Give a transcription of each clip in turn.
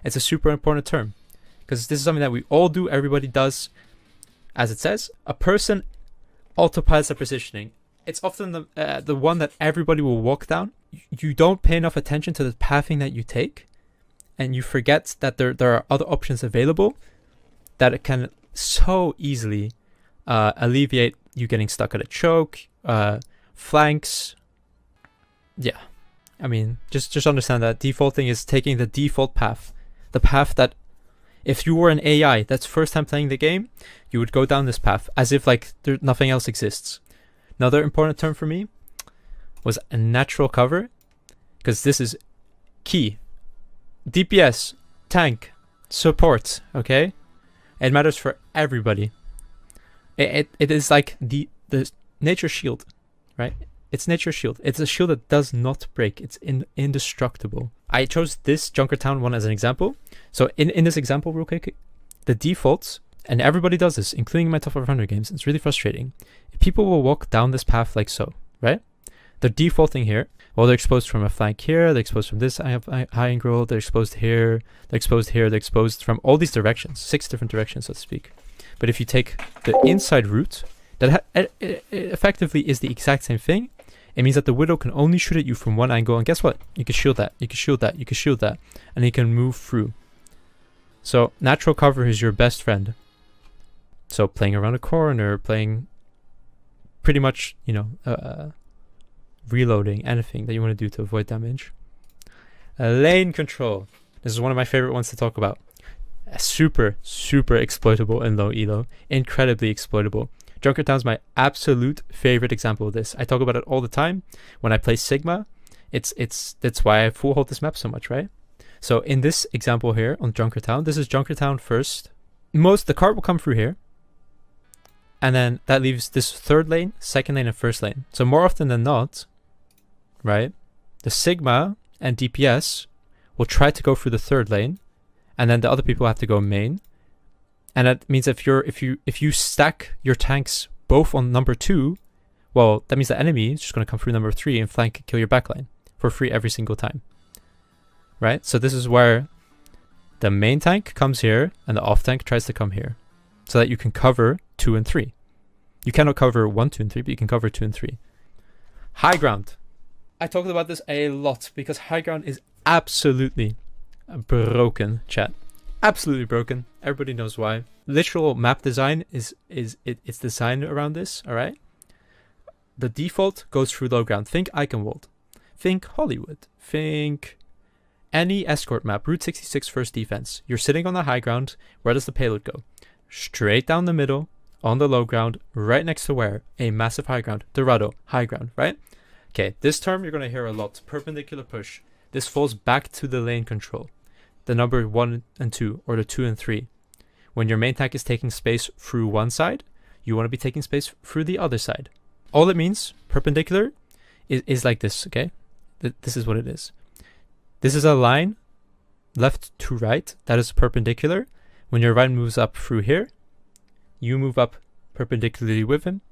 It's a super important term because this is something that we all do. Everybody does. As it says, a person autopilots the positioning. It's often the one that everybody will walk down. You don't pay enough attention to the pathing that you take, and you forget that there are other options available that it can so easily alleviate you getting stuck at a choke, flanks. Yeah, I mean, just understand that defaulting is taking the default path, the path that if you were an AI that's first time playing the game, you would go down this path as if like nothing else exists. Another important term for me was a natural cover, because this is key. DPS, tank, support, okay? It matters for everybody. It is like the nature shield, right? It's nature shield. It's a shield that does not break. It's indestructible. I chose this Junkertown one as an example. So in this example, real quick, the defaults, and everybody does this, including my top 500 games, it's really frustrating. People will walk down this path like so, right? They're defaulting here. Well, they're exposed from a flank here, they're exposed from this high angle, they're exposed here, they're exposed here, they're exposed from all these directions, 6 different directions, so to speak. But if you take the inside route, that it effectively is the exact same thing. It means that the Widow can only shoot at you from one angle, and guess what? You can shield that, you can shield that, you can shield that, and he can move through. So natural cover is your best friend. So playing around a corner, playing pretty much, you know, reloading, anything that you want to do to avoid damage. Lane control. This is one of my favorite ones to talk about. Super exploitable in low elo. Incredibly exploitable. Junkertown's my absolute favorite example of this. I talk about it all the time when I play Sigma. That's why I full hold this map so much, right? So in this example here on Junkertown, this is Junkertown first. The cart will come through here, and then that leaves this third lane, second lane, and first lane. So more often than not, right, the Sigma and DPS will try to go through the third lane, and then the other people have to go main. And that means if you stack your tanks both on number 2, well, that means the enemy is just going to come through number 3 and flank and kill your backline for free every single time. Right? So this is where the main tank comes here and the off tank tries to come here, so that you can cover 2 and 3. You cannot cover 1, 2, and 3, but you can cover 2 and 3. High ground. I talked about this a lot because high ground is absolutely broken, chat. Absolutely broken. Everybody knows why. Literal map design it's designed around this, alright? The default goes through low ground. Think Eichenwald. Think Hollywood. Think any escort map. Route 66 first defense. You're sitting on the high ground. Where does the payload go? Straight down the middle, on the low ground, right next to where? A massive high ground. Dorado, high ground, right? Okay, this term you're going to hear a lot. Perpendicular push. This falls back to the lane control. The number 1 and 2, or the 2 and 3. When your main tank is taking space through one side, you want to be taking space through the other side. All it means, perpendicular, is like this, okay? This is what it is. This is a line, left to right, that is perpendicular. When your right moves up through here, you move up perpendicularly with him.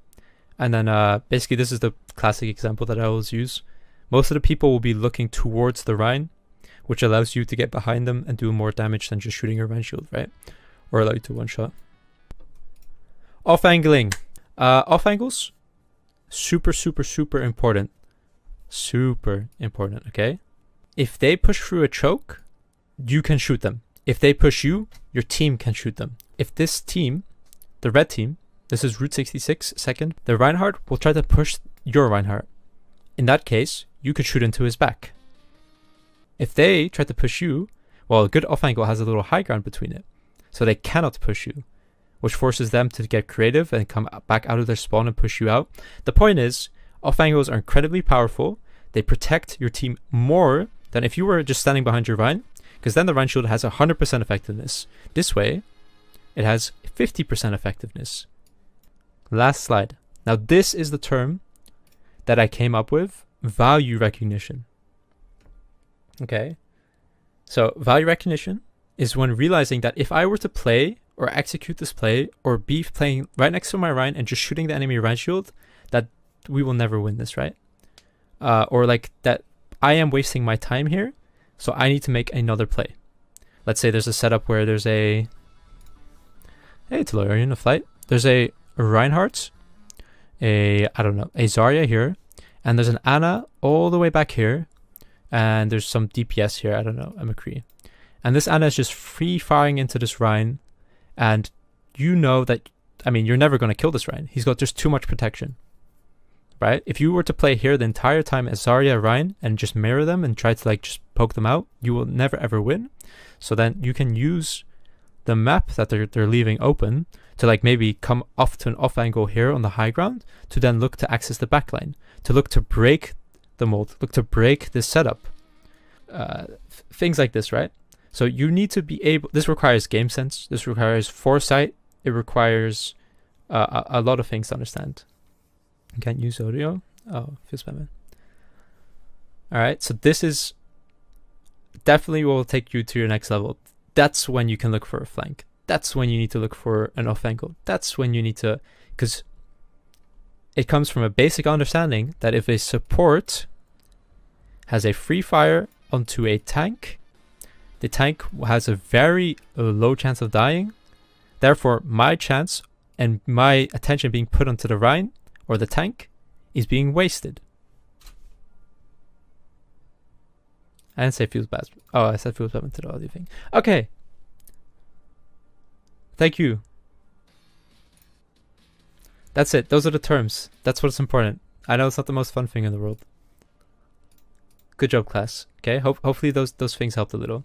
And then basically this is the classic example that I always use. Most of the people will be looking towards the Rhine, which allows you to get behind them and do more damage than just shooting a Rhine shield, right? Or allow you to one-shot. Off-angling. Off angles, super important. Super important, okay? If they push through a choke, you can shoot them. If they push you, your team can shoot them. If this team, the red team, this is Route 66, second, the Reinhardt will try to push your Reinhardt. In that case, you could shoot into his back. If they try to push you, well, a good off angle has a little high ground between it, so they cannot push you, which forces them to get creative and come back out of their spawn and push you out. The point is, off angles are incredibly powerful. They protect your team more than if you were just standing behind your Rhine, because then the Rhine shield has 100% effectiveness. This way, it has 50% effectiveness. Last slide. Now this is the term that I came up with, value recognition. Okay, so value recognition is when realizing that if I were to play or execute this play or be playing right next to my Rhine and just shooting the enemy Rhine shield, that we will never win this, right? Or like that I am wasting my time here, so I need to make another play. let's say there's a setup where there's a, hey Taloy, are you in a flight? There's a Reinhardt, I don't know, a Zarya here, and there's an Ana all the way back here, and there's some DPS here, I don't know, a McCree. And this Ana is just free firing into this Rein, and you know that, I mean, you're never going to kill this Rein. He's got just too much protection, right? If you were to play here the entire time as Zarya Rein and just mirror them and try to like just poke them out, you will never ever win. So then you can use the map that they're leaving open to like maybe come off to an off angle here on the high ground to then look to access the backline, to look to break the mold, look to break this setup. Things like this, right? So you need to be able, this requires game sense, this requires foresight, it requires a lot of things to understand. You can't use audio? Oh, feels bad, man. Alright, so this is definitely will take you to your next level. That's when you can look for a flank. That's when you need to look for an off angle. That's when you need to, because it comes from a basic understanding that if a support has a free fire onto a tank, the tank has a very low chance of dying. Therefore, my chance and my attention being put onto the Rein or the tank is being wasted. I didn't say feels bad. Oh, I said feels bad into the audio thing. Okay. Thank you. That's it. Those are the terms. That's what's important. I know it's not the most fun thing in the world. Good job, class. Okay. Hopefully those things helped a little.